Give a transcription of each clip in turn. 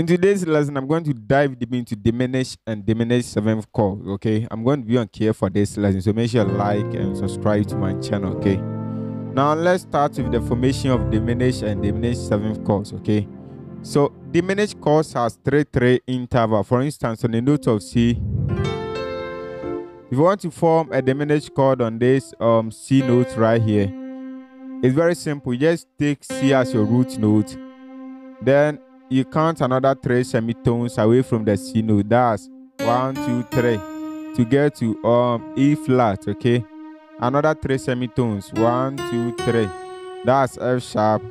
In today's lesson, I'm going to dive deep into diminished and diminished seventh chord. Okay, I'm going to be on care for this lesson, so make sure you like and subscribe to my channel. Okay, now let's start with the formation of diminished and diminished seventh chords. Okay, so diminished chords has 3/3 interval. For instance, on the note of C, if you want to form a diminished chord on this C note right here, it's very simple. You just take C as your root note, then you count another 3 semitones away from the C note. That's 1, 2, 3 to get to E flat. Okay, another 3 semitones, 1, 2, 3. That's F sharp.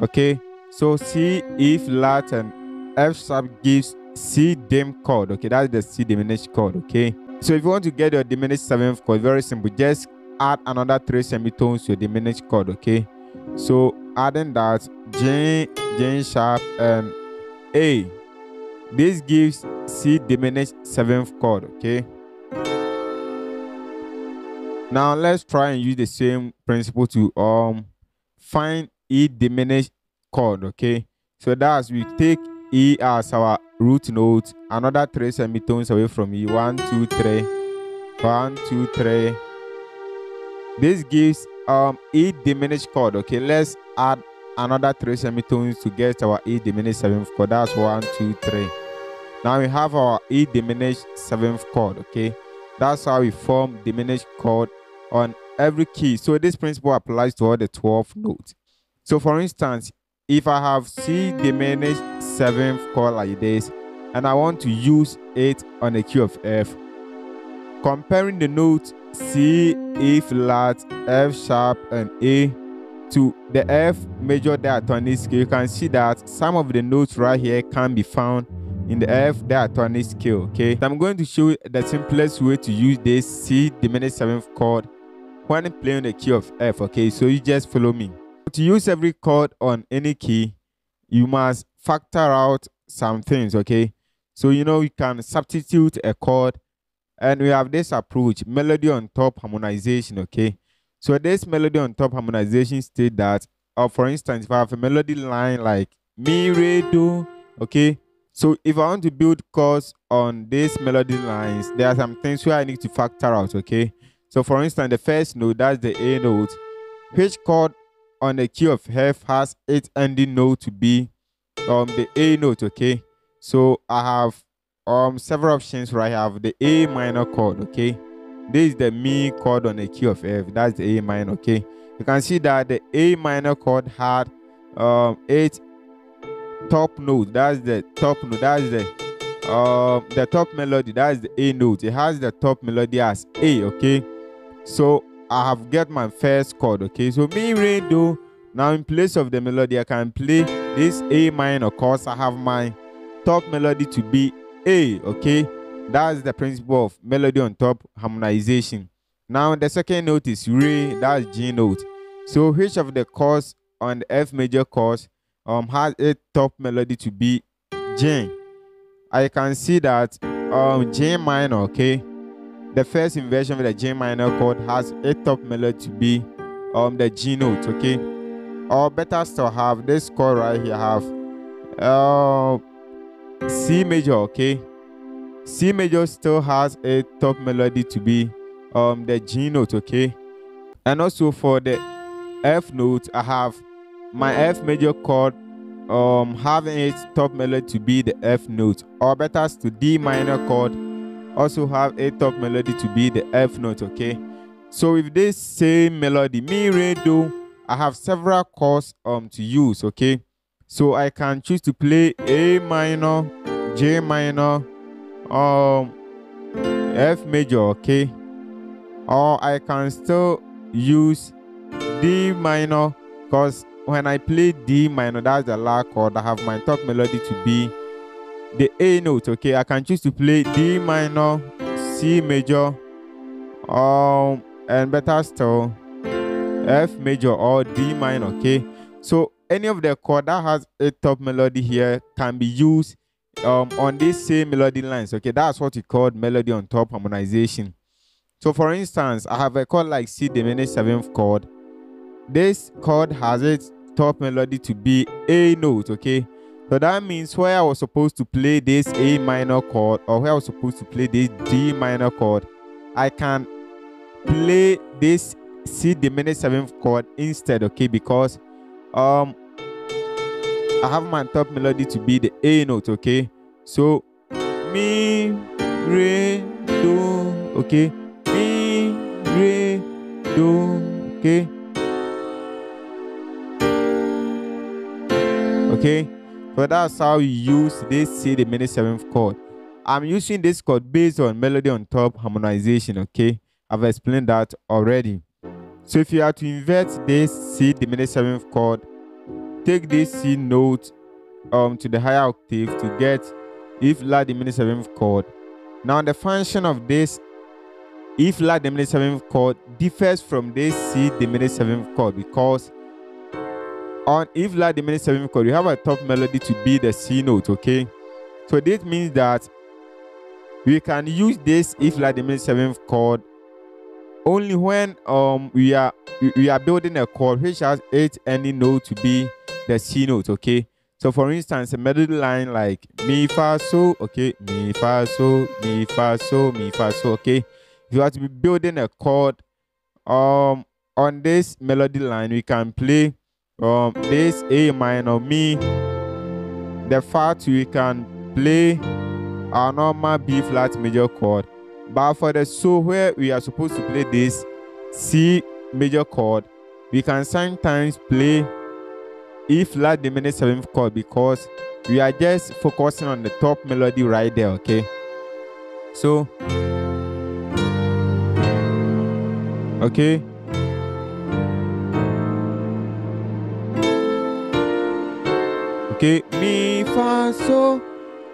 Okay, so C, E flat, and F sharp gives C dim chord. Okay, that's the C diminished chord. Okay, so if you want to get your diminished seventh chord, very simple. Just add another 3 semitones to your diminished chord. Okay, so adding that G sharp and A, this gives C diminished seventh chord. Okay, now let's try and use the same principle to find E diminished chord. Okay, so that's we take E as our root note, another 3 semitones away from E, 1, 2, 3, 1, 2, 3. This gives E diminished chord. Okay, let's add another 3 semitones to get our E diminished seventh chord. That's 1, 2, 3. Now we have our E diminished seventh chord. Okay, that's how we form diminished chord on every key. So this principle applies to all the 12 notes. So for instance, if I have C diminished seventh chord like this, and I want to use it on the key of F, comparing the notes C, E flat, F sharp, and A to the F major diatonic scale, you can see that some of the notes right here can be found in the F diatonic scale. Okay, so I'm going to show you the simplest way to use this C diminished seventh chord when playing the key of F. Okay, so you just follow me. To use every chord on any key, you must factor out some things. Okay, so you can substitute a chord, and we have this approach, melody on top harmonization. Okay, so this melody on top harmonization state that, for instance, if I have a melody line like mi, re, do, okay, so if I want to build chords on these melody lines, there are some things where I need to factor out. Okay, so for instance, the first note, that's the A note. Which chord on the key of F has its ending note to be the A note? Okay, so I have several options right here. I have the A minor chord. Okay, this is the Mi chord on the key of F. That's the A minor. Okay, you can see that the A minor chord had 8 top notes. That's the top note. That's the top melody. That's the A note. It has the top melody as A. Okay, so I have get my first chord. Okay, so Mi, re, do. Now in place of the melody, I can play this A minor chord. I have my top melody to be A. Okay, that's the principle of melody on top harmonization. Now the second note is Re, that's G note. So which of the chords on the F major chords has a top melody to be G? I can see that G minor. Okay, the first inversion of the G minor chord has a top melody to be the G note. Okay, or better still, have this chord right here, have C major. Okay, C major still has a top melody to be the G note. Okay, and also for the F note, I have my F major chord having its top melody to be the F note, or better to D minor chord also have a top melody to be the F note. Okay, so with this same melody, Mi, re, do, I have several chords to use. Okay, so I can choose to play A minor, J minor, F major. Okay, or I can still use D minor, because when I play D minor, that's the La chord, I have my top melody to be the A note. Okay, I can choose to play D minor, C major, and better still F major or D minor. Okay, so any of the chord that has a top melody here can be used on these same melody lines. Okay, that's what we call melody on top harmonization. So for instance, I have a chord like C diminished seventh chord. This chord has its top melody to be A note. Okay, So that means where I was supposed to play this A minor chord, or where I was supposed to play this D minor chord, I can play this C diminished 7th chord instead, okay? Because I have my top melody to be the A note, okay? So mi, re, do, okay? Mi, re, do, okay? Okay, so that's how you use this C diminished 7th chord. I'm using this chord based on melody on top harmonization, okay? I've explained that already. So if you are to invert this C diminished 7th chord, take this C note to the higher octave to get E flat diminished 7th chord. Now the function of this E flat diminished 7th chord differs from this C diminished 7th chord, because on E flat diminished 7th chord, you have a top melody to be the C note, okay? So this means that we can use this E flat diminished 7th chord only when we are building a chord which has any note to be the C note, okay? So for instance, a melody line like mi fa so, okay, mi fa so, mi fa so, mi fa so, okay? If you have to be building a chord on this melody line, we can play this A minor, mi, the fa 2, we can play our normal B flat major chord. But for the so, where we are supposed to play this C major chord, we can sometimes play E flat diminished 7th chord, because we are just focusing on the top melody right there, okay? So okay, okay, mi fa so,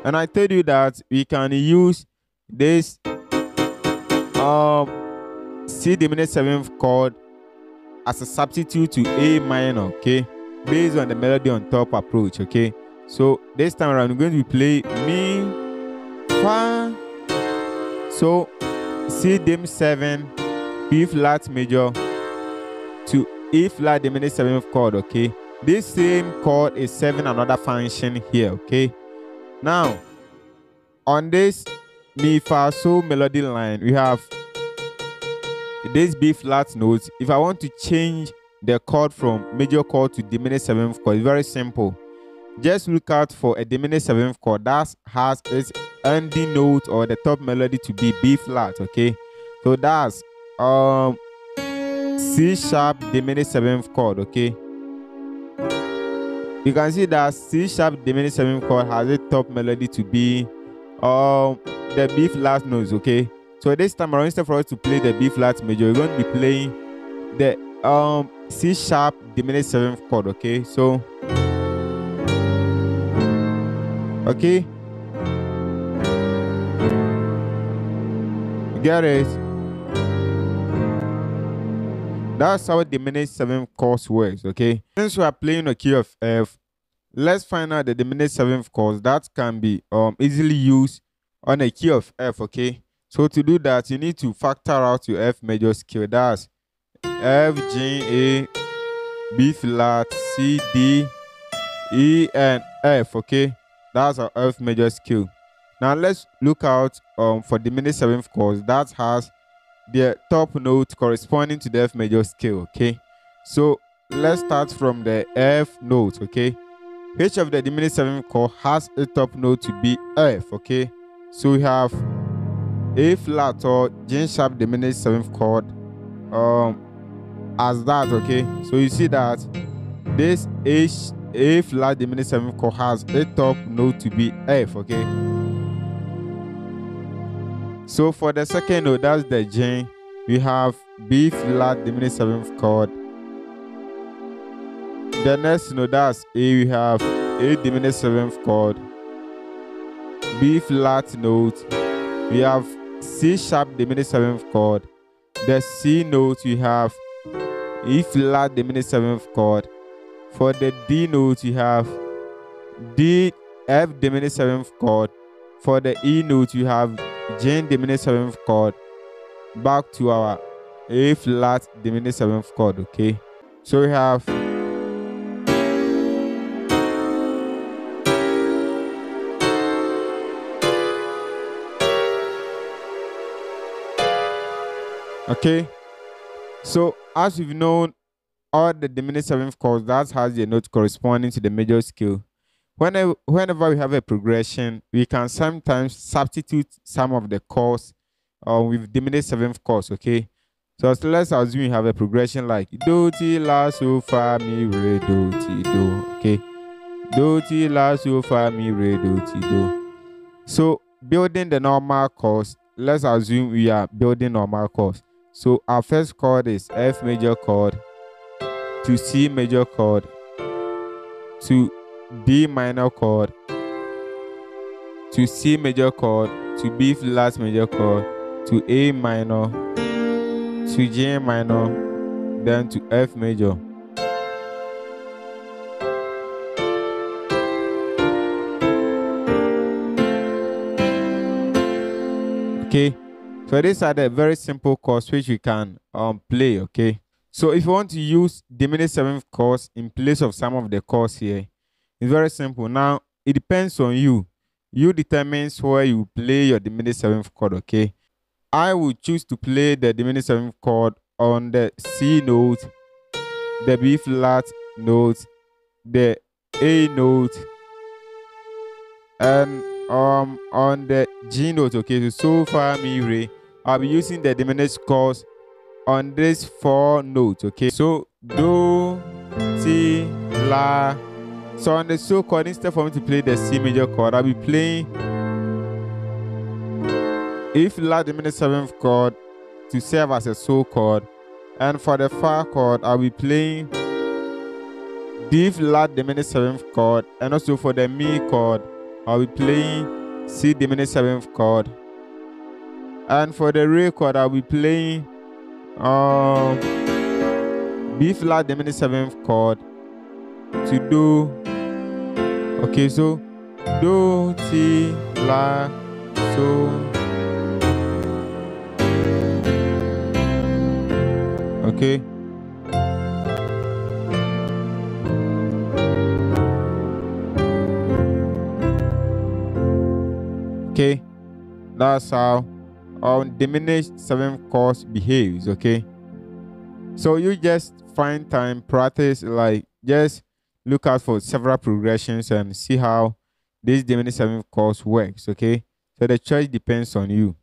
and I told you that we can use this C diminished 7th chord as a substitute to A minor, okay, based on the melody on top approach, okay? So this time around, I'm going to play mi, fa, so C dim 7, B flat major to E flat diminished 7th chord, okay? This same chord is serving another function here, okay? Now, on this mi fa so melody line, we have this B flat note. If I want to change the chord from major chord to diminished 7th chord, it's very simple. Just look out for a diminished 7th chord that has its ending note or the top melody to be B flat, okay? So that's C sharp diminished 7th chord, okay? You can see that C sharp diminished 7th chord has a top melody to be the B flat notes, okay? So this time around, instead for us to play the B flat major, we're going to be playing the C sharp diminished 7th chord, okay? So okay, you get it? That's how diminished 7th chord works, okay? Since we are playing a key of F, let's find out the diminished 7th chords that can be easily used on a key of F, okay? So to do that, you need to factor out your F major scale. That's F, G, A, B flat, C, D, E, and F, okay? That's our F major scale. Now let's look out for diminished 7th chords that has the top note corresponding to the F major scale, okay? So let's start from the F note, okay? Each of the diminished 7th chord has a top note to be F, okay? So we have A flat or G sharp diminished 7th chord as that, okay? So you see that this A flat diminished 7th chord has a top note to be F, okay? So for the second note, that's the G, we have B flat diminished 7th chord. The next note, that's A, we have A diminished 7th chord, B flat note, we have C sharp diminished 7th chord. The C note, we have E flat diminished 7th chord. For the D note, we have D F diminished 7th chord. For the E note, we have G diminished 7th chord. Back to our A flat diminished 7th chord, okay? So we have Okay, so as we've known, all the diminished seventh chords that has a note corresponding to the major scale. Whenever we have a progression, we can sometimes substitute some of the chords with diminished seventh chords. Okay, so let's assume we have a progression like do ti la so fa mi re do ti do. Okay, do ti la so fa mi re do ti do. So building the normal chords, let's assume we are building normal chords. So our first chord is F major chord to C major chord to D minor chord to C major chord to B flat major chord to A minor to J minor, then to F major. Okay, so these are the very simple chords which we can play. Okay, so if you want to use diminished seventh chords in place of some of the chords here, it's very simple. Now it depends on you. You determines where you play your diminished seventh chord. Okay, I will choose to play the diminished seventh chord on the C note, the B flat note, the A note, and on the G note. Okay, so fa mi re, I'll be using the diminished chords on these 4 notes. Okay, so do, ti, la. So on the so chord, instead for me to play the C major chord, I'll be playing E flat diminished seventh chord to serve as a so chord, and for the fa chord, I'll be playing D flat diminished seventh chord, and also for the mi chord, I'll be playing C diminished seventh chord, and for the re chord, I'll be playing B flat diminished seventh chord to do. Okay, so do, ti, la, so. Okay. Okay, that's how diminished seventh chords behaves. Okay, so you just find time, practice, like just look out for several progressions and see how this diminished seventh chords works. Okay, so the choice depends on you.